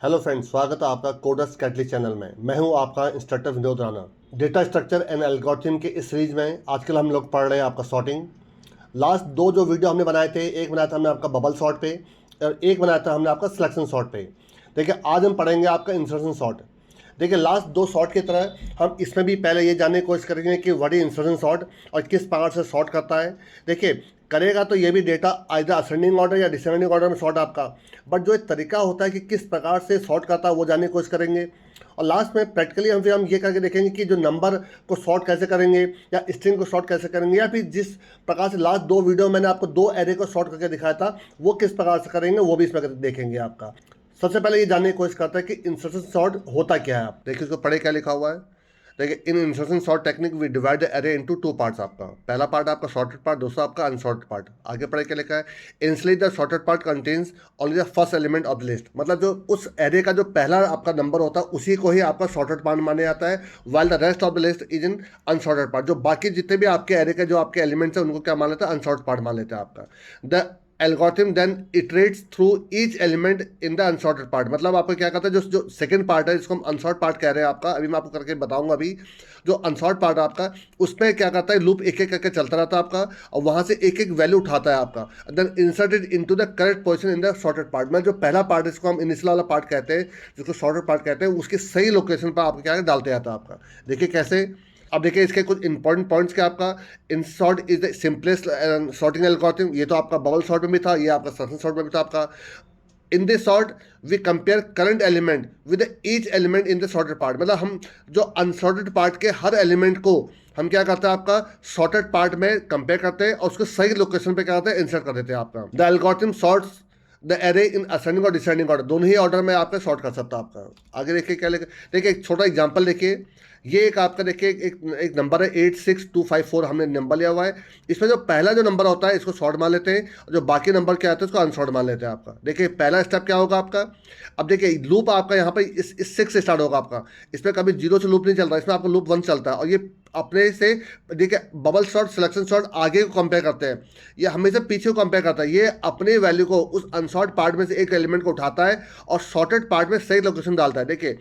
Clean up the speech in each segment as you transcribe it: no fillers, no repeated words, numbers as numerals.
Hello friends, स्वागत है आपका कोडर्स कैटली चैनल में। मैं हूं आपका instructor Vinod Rana. Data structure and algorithm के इस सीरीज में आजकल हम लोग पढ़ रहे हैं आपका सॉर्टिंग। लास्ट दो जो वीडियो हमने बनाए थे, एक बनाया था हमने आपका बबल सॉर्ट पे और एक बनाया था हमने आपका सिलेक्शन सॉर्ट पे। देखिए, आज हम पढ़ेंगे आपका इंसर्शन सॉर्ट। देखिए, लास्ट दो सॉर्ट की तरह हम इसमें भी पहले ये जानने की कोशिश करेंगे कि व्हाट इज इंसर्शन सॉर्ट और किस प्रकार से सॉर्ट करता है। देखिए, करेगा तो ये भी डेटा आइदर असेंडिंग ऑर्डर या डिसेंडिंग ऑर्डर में सॉर्ट आपका, बट जो एक तरीका होता है कि किस प्रकार से सॉर्ट करता है वो जानने की कोशिश करेंगे। और लास्ट में प्रैक्टिकली हम ये करके देखेंगे कि जो नंबर को सॉर्ट कैसे करेंगे या स्ट्रिंग को सॉर्ट कैसे करेंगे, या फिर जिस प्रकार से लास्ट दो वीडियो मैंने आपको दो एरे को सॉर्ट करके दिखाया था वो किस प्रकार से करेंगे वो भी इसमें देखेंगे आपका। सबसे पहले ये जानने की कोशिश करते हैं कि इंसर्शन सॉर्ट होता क्या है। आप देखिए, इसको पढ़े क्या लिखा हुआ है। देखिए, in insertion sort technique we divide the array into two parts. आपका पहला पार्ट आपका सॉर्टेड पार्ट, दूसरा आपका अनसॉर्टेड पार्ट। आगे पढ़े क्या लिखा है, initially the sorted part contains only the first element of the list. मतलब जो उस एरे का जो पहला आपका नंबर होता है उसी को ही आपका सॉर्टेड पार्ट माना जाता है, while the rest of the list is in unsorted part. जो बाकी जितने भी आपके एरे के जो आपके एलिमेंट्स हैं उनको क्या मान लेते हैं, अनसॉर्टेड पार्ट मान लेते हैं आपका। The algorithm then iterates through each element in the unsorted part. मतलब आपको क्या कहता है, जो सेकंड पार्ट है जिसको हम अनसॉर्ट पार्ट कह रहे हैं आपका, अभी मैं आपको करके बताऊंगा। अभी जो अनसॉर्ट पार्ट है आपका, उसमें क्या करता है, लूप एक एक करके चलता रहता है आपका और वहां से एक एक वैल्यू उठाता है आपका, then inserted into the correct position in the sorted part. में जो पहला पार्ट है जिसको हम इनिशियल वाला पार्ट कहते हैं, जिसको सॉर्टेड पार्ट कहते हैं, उसकी सही लोकेशन पर आपको क्या है डालते जाता है आपका। देखिए कैसे। अब देखिए इसके कुछ इंपॉर्टेंट पॉइंट्स क्या आपका। In sort is the simplest sorting algorithm. ये तो आपका बबल सॉर्ट में भी था, ये आपका सर्कल सॉर्ट में भी था आपका। In this sort we compare current element with each element in the sorted part. मतलब हम जो अनसॉर्टेड पार्ट के हर एलिमेंट को हम क्या करते हैं आपका सॉर्टेड पार्ट में कंपेयर करते हैं और उसको सही लोकेशन पे क्या करते हैं, इंसर्ट कर देते हैं आपका। The algorithm sorts the array in ascending और डिसेंडिंग ऑर्डर, दोनों ही ऑर्डर में आपका सॉर्ट कर सकता है आपका। आगे देखिए क्या लिखा। देखिए एक छोटा एग्जांपल देखिए। ये एक आपका देखिए एक नंबर है 86254, हमने नंबर लिया हुआ है। इसमें जो पहला जो नंबर होता है इसको शॉर्ट मान लेते हैं और जो बाकी नंबर क्या आते हैं उसको अनशॉर्ट मान लेते हैं आपका। देखिए पहला स्टेप क्या होगा आपका। अब देखिए लूप आपका यहाँ पर इस 6 से स्टार्ट होगा आपका। इसमें कभी 0 से लूप नहीं चल रहा, इसमें आपका लूप 1 चलता है। और ये अपने से देखिए बबल शॉट सिलेक्शन शॉट आगे को कंपेयर करते हैं, ये हमेशा पीछे को कंपेयर करता है। ये अपने वैल्यू को उस अनसॉर्ट पार्ट में से एक एलिमेंट को उठाता है और सॉर्टेड पार्ट में सही लोकेशन डालता है। देखिए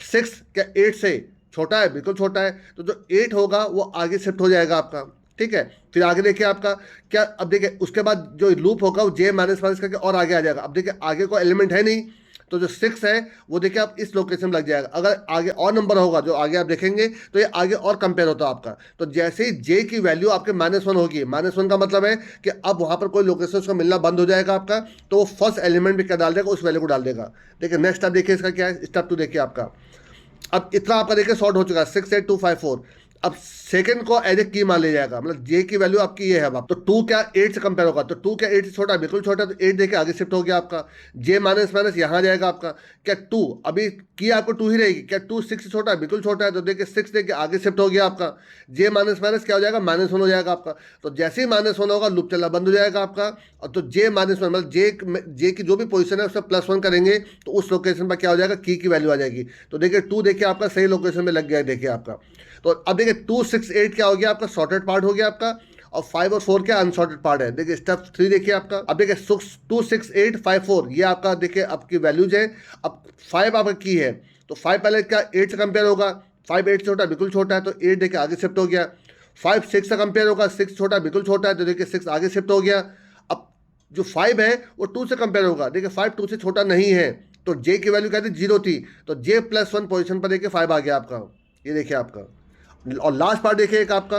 6 क्या 8 से छोटा है, बिल्कुल छोटा है, तो जो 8 होगा वो आगे शिफ्ट हो जाएगा आपका। ठीक है, फिर आगे देखिए आपका क्या। अब देखिए उसके बाद जो लूप होगा वो जे माइनस माइनस करके और आगे आ जाएगा। अब देखिए आगे कोई एलिमेंट है नहीं, तो जो 6 है वो देखिए आप इस लोकेशन में लग जाएगा। अगर आगे और नंबर होगा जो आगे आप देखेंगे तो ये आगे और कंपेयर होता है आपका। तो जैसे ही जे की वैल्यू आपके -1 होगी, -1 का मतलब है कि अब वहां पर कोई लोकेशन उसका मिलना बंद हो जाएगा आपका, तो वो फर्स्ट एलिमेंट भी क्या डाल देगा, उस वैल्यू को डाल देगा। देखिए नेक्स्ट स्टेप देखिए इसका क्या है, स्टेप 2 देखिए आपका। अब इतना आपका देखिए सॉर्ट हो चुका है 68254। अब सेकंड को एज ए की मान लिया जाएगा, मतलब जे की वैल्यू आपकी ये है। अब तो 2 क्या 8 से कंपेयर होगा, तो 2 क्या 8 से छोटा है, बिल्कुल छोटा है, तो 8 देखिए आगे शिफ्ट हो गया आपका। जे माइनस माइनस यहाँ आ जाएगा आपका। क्या 2 अभी की आपको 2 ही रहेगी, क्या 2 6 से छोटा है, बिल्कुल छोटा है, तो देखिए 6 देखिए आगे शिफ्ट हो गया आपका। जे माइनस माइनस क्या हो जाएगा, -1 हो जाएगा आपका। तो जैसे ही -1 होगा लूप चलना बंद हो जाएगा आपका। और तो जे -1 मतलब जे की जो भी पोजीशन है उसमें +1 करेंगे तो उस लोकेशन पर क्या हो जाएगा, की वैल्यू आ जाएगी। तो देखिए 2 देखिए आपका सही लोकेशन में लग गया है देखिए आपका। तो अब देखिए 2 6 8 क्या हो गया आपका, सॉर्टेड पार्ट हो गया आपका। और 5 और 4 क्या अनसॉर्टेड पार्ट है। देखिए स्टेप 3 देखिए आपका। अब देखिए 2 6 8 5 4 ये आपका देखिए आपकी वैल्यूज है। अब 5 आपका की है, तो 5 पहले क्या 8 से कंपेयर होगा, 5 8 से छोटा बिल्कुल छोटा है, तो 8 देखिए आगे शिफ्ट हो गया। 5 6 से कंपेयर होगा, 6 छोटा बिल्कुल छोटा है, तो देखिए 6 आगे शिफ्ट हो गया। अब जो 5 है वो 2 से कंपेयर होगा, देखिए 5 2 से छोटा नहीं है, तो जे की वैल्यू कहते 0 थी, तो जे +1 पोजिशन पर देखिए 5 आ गया आपका। ये देखिए आपका। और लास्ट पार्ट देखिए एक आपका।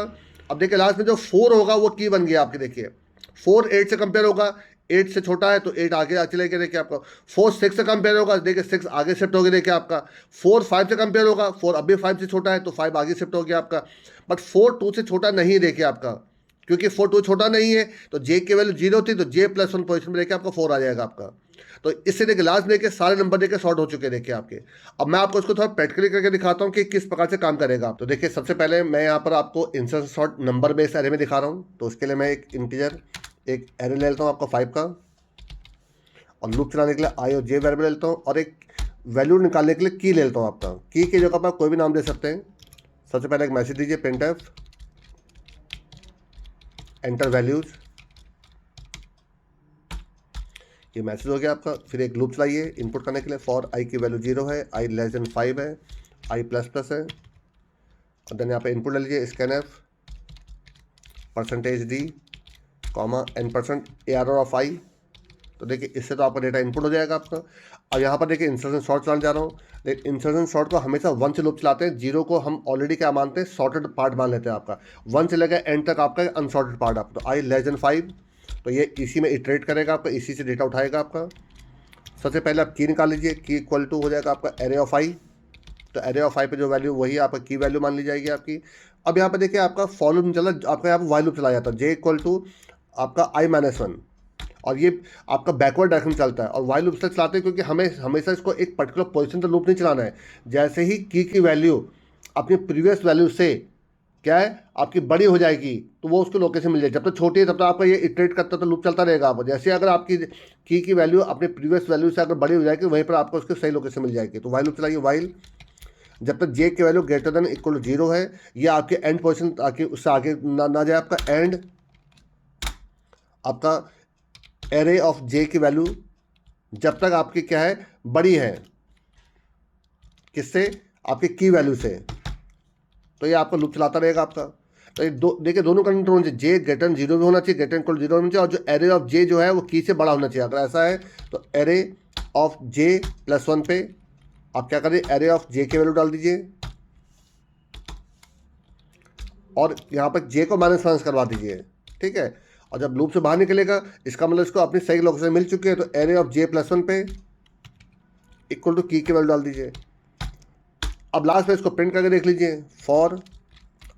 अब देखिए लास्ट में जो 4 होगा वो की बन गया आपके। देखिए 4 8 से कंपेयर होगा, 8 से छोटा है तो 8 आगे चले गए देखिए आपका। 4 6 से कंपेयर होगा, देखिए 6 आगे शिफ्ट हो गया देखिए आपका। 4 5 से कंपेयर होगा, 4 अभी 5 से छोटा है तो 5 आगे शिफ्ट हो गया आपका। बट 4 2 से छोटा नहीं है देखिए आपका, क्योंकि 4 2 छोटा नहीं है, तो जे की वैल्यू 0 थी, तो जे +1 पोजिशन में देखिए आपका 4 आ जाएगा आपका। तो इससे देखिए लास्ट में देखिए सारे नंबर देखिए शॉर्ट हो चुके हैं देखिए आपके। अब मैं आपको इसको थोड़ा प्रैक्टिकली करके दिखाता हूँ कि किस प्रकार से काम करेगा। तो देखिए सबसे पहले मैं यहाँ पर आपको insertion sort number based array में दिखा रहा हूँ। तो उसके लिए मैं एक इंटीजर एक एरे ले लेता हूँ आपका 5 का, और लूप चलाने के लिए आई और जे वेरिएबल ले लेता हूँ, और एक वैल्यू निकालने के लिए की ले लेता हूँ आपका। की की जगह पर आप कोई भी नाम दे सकते हैं। सबसे पहले एक मैसेज दीजिए printf एंटर वैल्यूज। ये मैसेज हो गया आपका। फिर एक लूप चलाइए इनपुट करने के लिए, फॉर आई की वैल्यू 0 है, आई लेस देन 5 है, आई प्लस प्लस है, और देन यहाँ पे इनपुट ले लीजिए scanf %d comma n% ARR of i. तो देखिए इससे तो आपका डेटा इनपुट हो जाएगा आपका। और यहाँ पर देखिए इंसर्शन शॉर्ट चलाने जा रहा हूँ। लेकिन इंसर्शन शॉर्ट को हमेशा 1 से लूप चलाते हैं, 0 को हम ऑलरेडी क्या मानते हैं, सॉर्टेड पार्ट मान लेते हैं आपका। 1 से लेकर एंड तक आपका अनसॉर्टेड पार्ट आपका। तो आई लेस देन 5, तो ये इसी में इटरेट करेगा आपका, इसी से डेटा उठाएगा आपका। सबसे पहले आप की निकाल लीजिए, की इक्वल टू हो जाएगा आपका एरे ऑफ आई। तो एरे ऑफ आई पे जो वैल्यू वही आपका की वैल्यू मान ली जाएगी आपकी। अब यहाँ पे देखिए आपका फॉर लूप चला, आपका यहाँ पर वाइल लूप चला जाता है, जे इक्वल टू आपका i-1, और ये आपका बैकवर्ड डायरेक्शन चलता है। और वाइल लूप से चलाते हैं क्योंकि हमें हमेशा इसको एक पर्टिकुलर पोजीशन तक लूप नहीं चलाना है। जैसे ही की वैल्यू अपनी प्रीवियस वैल्यू से क्या है आपकी बड़ी हो जाएगी, तो वो उसको लोकेशन मिल जाएगी। जब तक छोटी है तब तक आपका ये इटरेट करता तो लूप चलता रहेगा आपको। जैसे अगर आपकी की वैल्यू अपने प्रीवियस वैल्यू से अगर बड़ी हो जाएगी, वहीं पर आपको उसकी सही लोकेशन मिल जाएगी। तो वाइल लूप चलाइए, वाइल जब तक जे की value greater than equal to 0 है, ये आपके एंड पोजिशन ताकि उससे आगे ना जाए आपका। एंड आपका एरे ऑफ जे की वैल्यू जब तक आपकी क्या है बड़ी है, किससे, आपकी की वैल्यू से, तो ये आपका लूप चलाता रहेगा आपका। तो ये देखिए दोनों कंडीशन होना चाहिए, जे ग्रेटर देन 0 भी होना चाहिए, ग्रेटर इक्वल 0 होना चाहिए, और जो एरे ऑफ जे जो है वो की से बड़ा होना चाहिए। अगर ऐसा है तो एरे ऑफ जे +1 पे आप क्या करिए, एरे ऑफ जे की वैल्यू डाल दीजिए, और यहाँ पर जे को -1 करवा दीजिए, ठीक है। और जब लूप से बाहर निकलेगा, इसका मतलब इसको अपनी सही लोकेशन मिल चुकी है, तो एरे ऑफ जे +1 पे इक्वल टू की वैल्यू डाल दीजिए। अब लास्ट में इसको प्रिंट करके देख लीजिए, फॉर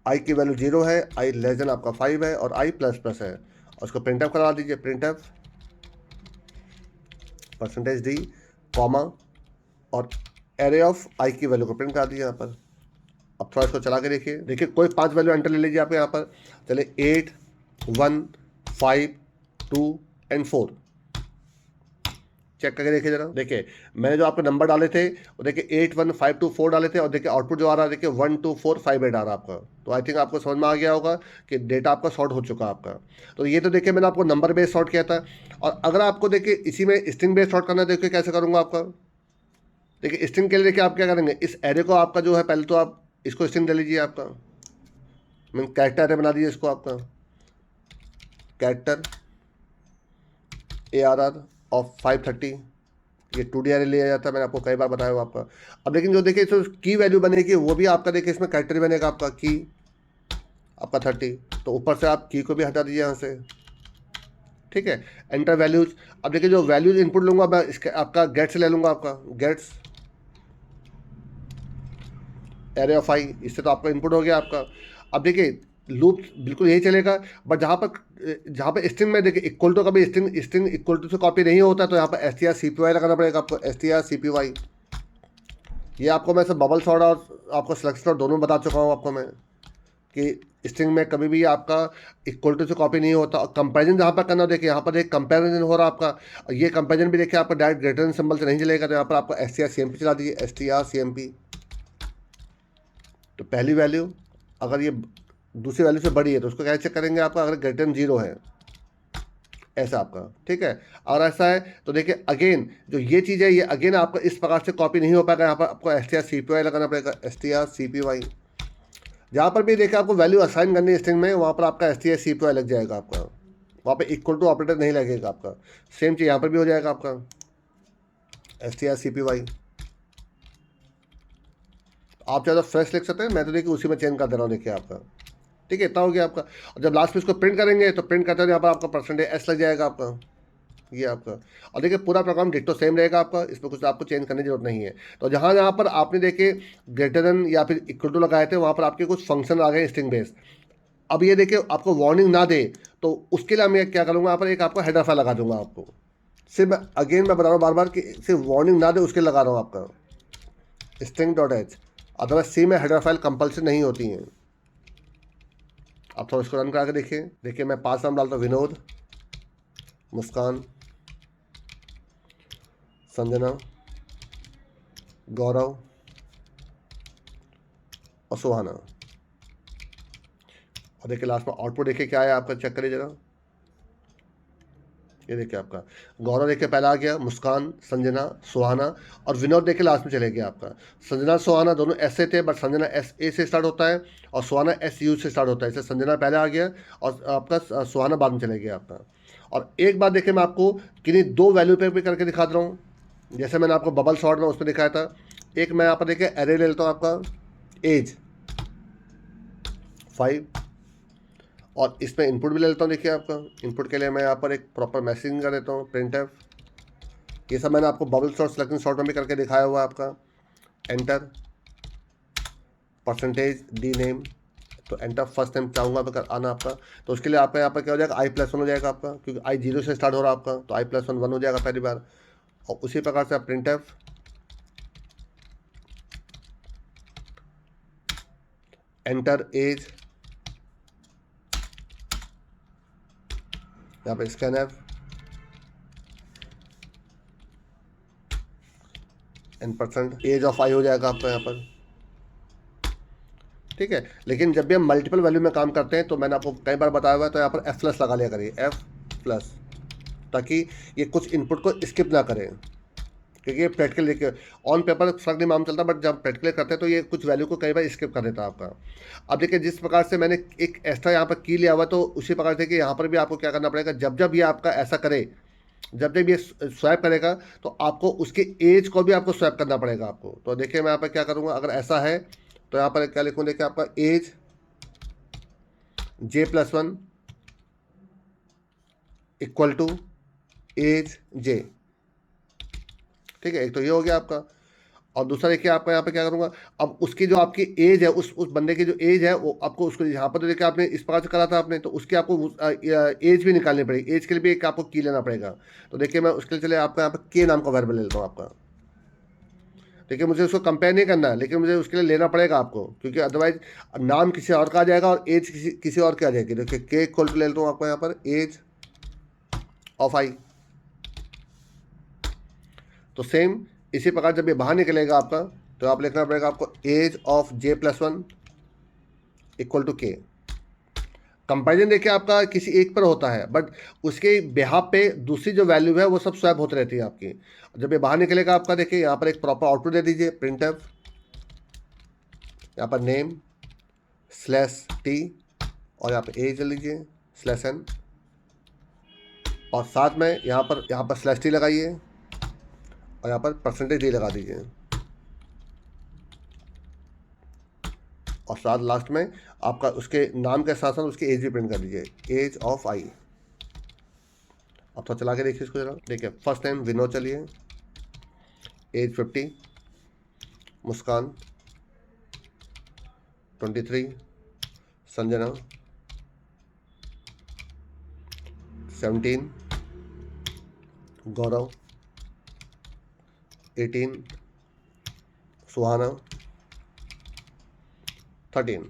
आई की वैल्यू 0 है, आई लेस देन आपका 5 है, और आई प्लस प्लस है, और उसको प्रिंट करवा दीजिए, प्रिंट %d कॉमा और एरे ऑफ आई की वैल्यू को प्रिंट करा दीजिए यहाँ पर। अब थोड़ा इसको चला के देखिए कोई 5 वैल्यू एंटर ले लीजिए आप यहाँ पर। चलिए 8, 1, 5, 2 एंड 4 चेक करके देखिए जरा। देखिए मैंने जो आपके नंबर डाले थे वो देखिए 8, 1, 5, 2, 4 डाले थे, और देखिए आउटपुट जो आ रहा है देखिए 1, 2, 4, 5, 8 आ रहा है आपका। तो आई थिंक आपको समझ में आ गया होगा कि डेटा आपका सॉर्ट हो चुका है आपका। तो ये तो देखिए मैंने आपको नंबर बेस सॉर्ट किया था। और अगर आपको देखिए इसी में स्ट्रिंग बेस सॉर्ट करना है, देखिए कैसे करूँगा आपका। देखिए स्ट्रिंग के लिए देखिए आप क्या करेंगे, इस एरे को आपका जो है पहले तो आप इसको स्ट्रिंग दे लीजिए आपका, मैं कैरेक्टर एरे बना दीजिए इसको आपका, कैरेक्टर ARR ऑफ 530, ये 2D एरे लिया जाता है, मैंने आपको कई बार बताया हुआ आपका। अब लेकिन जो देखिए इसमें की वैल्यू बनेगी वो भी आपका देखिए इसमें कैरेक्टर बनेगा आपका, की आपका 30, तो ऊपर से आप की को भी हटा दीजिए यहाँ से, ठीक है। एंटर वैल्यूज, अब देखिए जो वैल्यूज इनपुट लूँगा मैं इसके आपका गेट से ले लूँगा आपका, गेट्स एरे ऑफ आई, इससे तो आपका इनपुट हो गया आपका। अब देखिए लूप बिल्कुल यही चलेगा, बट जहाँ पर स्ट्रिंग में देखिए इक्वल टू, कभी स्ट्रिंग इक्वल टू से कॉपी नहीं होता, तो यहाँ पर strcpy लगाना पड़ेगा आपको, strcpy। ये आपको मैं सब बबल सॉर्ट और आपको सिलेक्शन सॉर्ट दोनों बता चुका हूँ आपको मैं, कि स्ट्रिंग में कभी भी आपका इक्वल टू से कॉपी नहीं होता। और कंपेरिजन जहाँ पर करना हो, देखिए यहाँ पर एक कंपेरिजन हो रहा है आपका, और ये कंपेरिजन भी देखिए आपका डायरेक्ट ग्रेटर सिंबल से नहीं चलेगा, तो यहाँ पर आपको strcmp चला दीजिए, strcmp। तो पहली वैल्यू अगर ये दूसरी वैल्यू से बड़ी है तो उसको क्या चेक करेंगे आपका, अगर ग्रेटर देन 0 है ऐसा आपका, ठीक है। और ऐसा है तो देखिए अगेन जो ये चीज़ है ये अगेन आपका इस प्रकार से कॉपी नहीं हो पाएगा, यहाँ पर आपको strcpy लगाना पड़ेगा, strcpy। जहाँ पर भी देखिए आपको वैल्यू असाइन करनी है स्ट्रिंग में, वहाँ पर आपका strcpy लग जाएगा आपका, वहाँ पे इक्वल टू ऑपरेटर नहीं लगेगा आपका। सेम चीज़ यहाँ पर भी हो जाएगा आपका, strcpy। आप चाहे तो फ्रेश लिख सकते हैं, मैं तो देखिए उसी में चेंज कर दे रहा हूँ, देखिए आपका, ठीक है, इतना हो गया आपका। और जब लास्ट में इसको प्रिंट करेंगे तो प्रिंट करते हैं यहाँ पर आपका %s लग जाएगा आपका, ये आपका। और देखिए पूरा प्रोग्राम डिट्टो सेम रहेगा आपका, इसमें कुछ आपको चेंज करने की जरूरत नहीं है। तो जहाँ पर आपने देखे ग्रेटर देन या फिर इक्वल टू लगाए थे, वहाँ पर आपके कुछ फंक्शन आ गए स्ट्रिंग बेस। अब ये देखिए आपको वार्निंग ना दे, तो उसके लिए मैं क्या करूँगा, यहाँ पर एक आपको हेडर फाइल लगा दूंगा आपको। सिर्फ अगेन मैं बता रहा हूँ बार बार कि सिर्फ वार्निंग ना दे उसके लगा रहा हूँ आपका, string.h। अदरवाइज सी में हेडर फाइल कंपल्सरी नहीं होती हैं। आप थोड़ा इसको रन करा के देखिए मैं 5 नाम डालता हूँ, विनोद, मुस्कान, संजना, गौरव और सुहाना। और देखिए लास्ट में आउटपुट देखिए क्या है आपका, चेक करिए जरा, ये देखिए आपका गौरव देखिए पहला आ गया, मुस्कान, संजना, सुहाना और विनोद देखिए लास्ट में चले गया आपका। संजना सुहाना दोनों एस से थे, बट संजना एस ए से स्टार्ट होता है और सुहाना एस यू से स्टार्ट होता है, इससे संजना पहले आ गया और आपका सुहाना बाद में चले गया आपका। और एक बात देखिए, मैं आपको किन्हीं दो वैल्यू पे भी करके दिखा दे रहा हूँ, जैसे मैंने आपको बबल शॉट में उस पर दिखाया था। एक मैं यहाँ पर देखिए एरे ले लेता हूँ आपका, एज 5 और इसमें इनपुट भी ले लेता हूँ। देखिए आपका इनपुट के लिए मैं यहाँ पर एक प्रॉपर मैसेजिंग कर देता हूँ, प्रिंट एफ। ये सब मैंने आपको बबल शॉट सिलेक्शन शॉट में भी करके दिखाया हुआ है आपका। एंटर परसेंटेज डी नेम, तो एंटर फर्स्ट नेम चाहूँगा अगर आना आपका, तो उसके लिए आपका यहाँ पर क्या हो जाएगा, i+1 हो जाएगा आपका, क्योंकि i 0 से स्टार्ट हो रहा है आपका, तो i+1 1 हो जाएगा पहली बार। और उसी प्रकार से आप प्रिंट एफ एंटर एज, यहाँ पर स्कैन एफ %, एज ऑफ आई हो जाएगा आपका यहाँ पर। ठीक है, लेकिन जब भी हम मल्टीपल वैल्यू में काम करते हैं तो मैंने आपको कई बार बताया हुआ है, तो यहाँ पर F+ लगा लिया करिए, F+, ताकि ये कुछ इनपुट को स्किप ना करें, क्योंकि ये प्रैक्टिकल लेके ऑन पेपर फर्क नहीं मालूम चलता, बट जब प्रैक्टिकल करते हैं तो ये कुछ वैल्यू को कई बार स्किप कर देता है आपका। अब देखिए जिस प्रकार से मैंने एक एक्स्ट्रा यहाँ पर की लिया हुआ, तो उसी प्रकार से कि यहाँ पर भी आपको क्या करना पड़ेगा, जब जब ये आपका ऐसा करे, जब जब ये स्वैप करेगा तो आपको उसके एज को भी आपको स्वैप करना पड़ेगा आपको। तो देखिए मैं यहाँ पर क्या करूँगा, अगर ऐसा है तो यहाँ पर क्या लिखूँ, देखिए आपका एज J+1 इक्वल टू एज J। ठीक है, एक तो ये हो गया आपका। और दूसरा देखिए आपका यहाँ पे क्या करूँगा, अब उसकी जो आपकी एज है, उस बंदे की जो एज है, वो आपको उसको यहाँ पर तो देखिए आपने इस प्रकार से करा था आपने, तो उसकी आपको एज भी निकालनी पड़ेगी। एज के लिए भी एक आपको की लेना पड़ेगा। तो देखिए मैं उसके लिए चले आपका यहाँ पर के नाम का वेरिएबल ले लेता हूँ आपका। देखिए मुझे उसको कंपेयर नहीं करना है, लेकिन मुझे उसके लिए लेना पड़ेगा आपको, क्योंकि अदरवाइज नाम किसी और का आ जाएगा और एज किसी और की आ जाएगी। देखिए के इक्वल टू ले लेता हूँ आपको यहाँ पर एज ऑफ आई। तो सेम इसी प्रकार जब ये बाहर निकलेगा आपका, तो आप लिखना पड़ेगा आपको एज of J+1 equal to key. Comparison देखिए आपका किसी एक पर होता है, बट उसके बिहाफ पे दूसरी जो वैल्यू है वो सब स्वैप होती रहती है आपकी। जब ये बाहर निकलेगा आपका, देखिए यहाँ पर एक प्रॉपर आउटपुट दे दीजिए, प्रिंट एफ, यहाँ पर नेम /t और यहाँ पर एज लीजिए /n, और साथ में यहाँ पर /t लगाइए और यहाँ पर %d लगा दीजिए, और साथ लास्ट में आपका उसके नाम के साथ साथ उसकी एज भी प्रिंट कर दीजिए, एज ऑफ आई। अब तो चला के देखिए इसको जरा। देखिए फर्स्ट नेम विनोद, चलिए एज 50, मुस्कान 23, संजना 17, गौरव 18, सुहाना 13।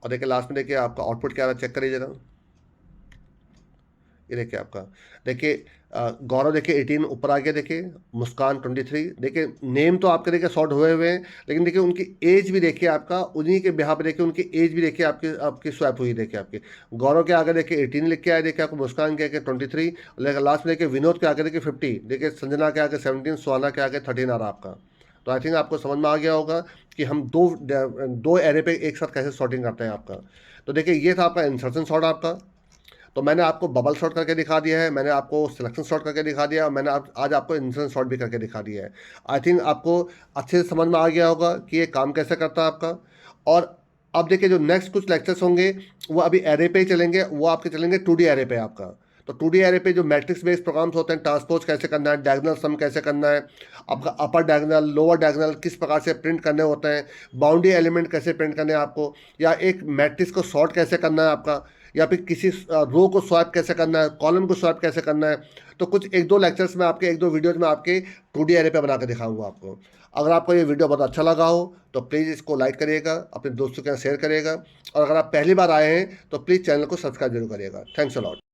और देखिए लास्ट में देखिए आपका आउटपुट क्या है, चेक करिए जरा। ये देखिए आपका, देखिए गौरव देखिए 18 ऊपर आ गया, देखिए मुस्कान 23। देखिए नेम तो आपके देखिए शॉर्ट हुए हुए हैं, लेकिन देखिए उनकी एज भी देखिए आपका, उन्हीं के बिहार पे देखिए उनकी एज भी देखिए आपकी स्वैप हुई। देखिए आपके गौरव के आगे देखिए 18 लिख के आए, देखिए आपको मुस्कान के आगे 23, लेकिन लास्ट में देखिए विनोद के आगे देखिए 50, देखिए संजना के आगे 17, सुहाना के आगे 13 आ रहा आपका। तो आई थिंक आपको समझ में आ गया होगा कि हम दो एरे पे एक साथ कैसे सॉर्टिंग करते हैं आपका। तो देखिए ये था आपका इंसर्शन सॉर्ट आपका। तो मैंने आपको बबल शॉट करके दिखा दिया है, मैंने आपको सिलेक्शन शॉट करके दिखा दिया, और मैंने आज आपको इंसर्शन शॉट भी करके दिखा दिया है। आई थिंक आपको अच्छे से समझ में आ गया होगा कि ये काम कैसे करता है आपका। और अब देखिए जो नेक्स्ट कुछ लेक्चर्स होंगे वो अभी एरे पे ही चलेंगे, वो आपके चलेंगे 2D एरे पे आपका। तो 2D एरे पे जो मैट्रिक्स बेस्ड प्रोग्राम्स होते हैं, ट्रांसपोज कैसे करना है, डायगोनल सम कैसे करना है, आपका अपर डायगोनल लोअर डायगोनल किस प्रकार से प्रिंट करने होते हैं, बाउंड्री एलिमेंट कैसे प्रिंट करने हैं आपको, या एक मैट्रिक्स को सॉर्ट कैसे करना है आपका, या फिर किसी रो को स्वैप कैसे करना है, कॉलम को स्वैप कैसे करना है। तो कुछ एक दो लेक्चर्स में आपके, एक दो वीडियोज़ में आपके 2D एरे पे बना के दिखाऊंगा आपको। अगर आपको ये वीडियो बहुत अच्छा लगा हो तो प्लीज़ इसको लाइक करिएगा, अपने दोस्तों के साथ शेयर करिएगा, और अगर आप पहली बार आए हैं तो प्लीज़ चैनल को सब्सक्राइब जरूर करिएगा। Thanks a lot.